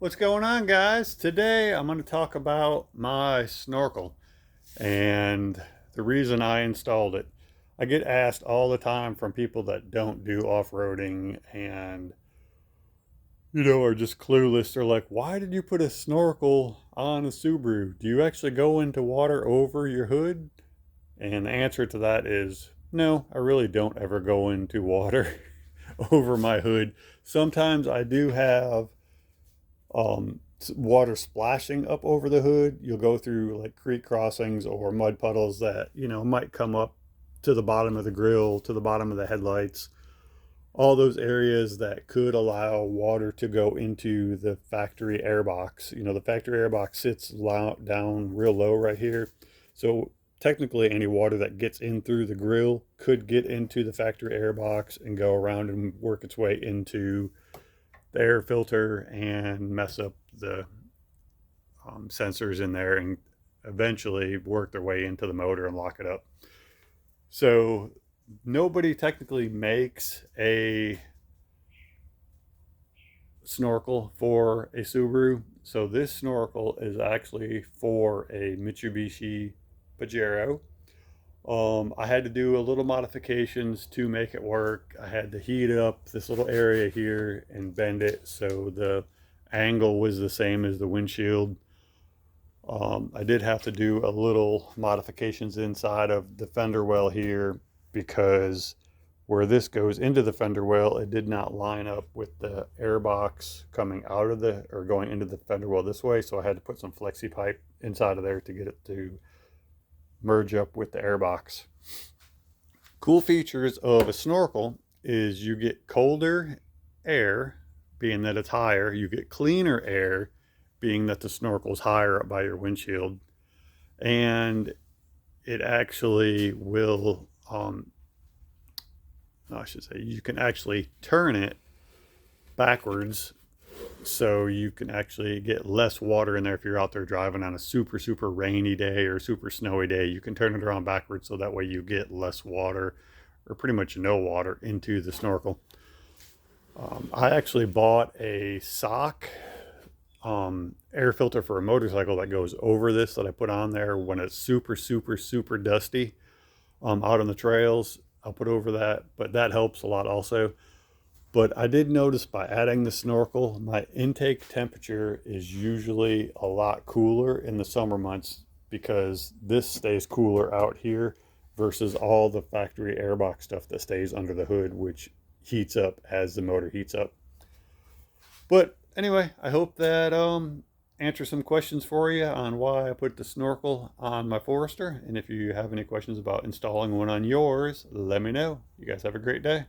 What's going on, guys? Today I'm going to talk about my snorkel and the reason I installed it. I get asked all the time from people that don't do off-roading and are just clueless. They're like, "Why did you put a snorkel on a Subaru? Do you actually go into water over your hood?" And the answer to that is no, I really don't ever go into water over my hood. Sometimes I do have water splashing up over the hood. You'll go through like creek crossings or mud puddles that, might come up to the bottom of the grill, to the bottom of the headlights. All those areas that could allow water to go into the factory airbox. The factory airbox sits down real low right here. So technically any water that gets in through the grill could get into the factory airbox and go around and work its way into the air filter and mess up the sensors in there and eventually work their way into the motor and lock it up. So nobody technically makes a snorkel for a Subaru. So this snorkel is actually for a Mitsubishi Pajero. I had to do a little modifications to make it work. I had to heat up this little area here and bend it so the angle was the same as the windshield. I did have to do a little modifications inside of the fender well here because where this goes into the fender well, it did not line up with the airbox coming out of or going into the fender well this way. So I had to put some flexi pipe inside of there to get it to merge up with the airbox. Cool features of a snorkel is you get colder air, being that it's higher. You get cleaner air, being that the snorkel's higher up by your windshield. And it actually will, I should say, you can actually turn it backwards so you can actually get less water in there. If you're out there driving on a super rainy day or super snowy day, you can turn it around backwards so that way you get less water or pretty much no water into the snorkel. I actually bought a sock air filter for a motorcycle that goes over this that I put on there when it's super dusty out on the trails. I'll put over that, but that helps a lot also. But I did notice by adding the snorkel, my intake temperature is usually a lot cooler in the summer months because this stays cooler out here versus all the factory airbox stuff that stays under the hood, which heats up as the motor heats up. But anyway, I hope that answers some questions for you on why I put the snorkel on my Forester. And if you have any questions about installing one on yours, let me know. You guys have a great day.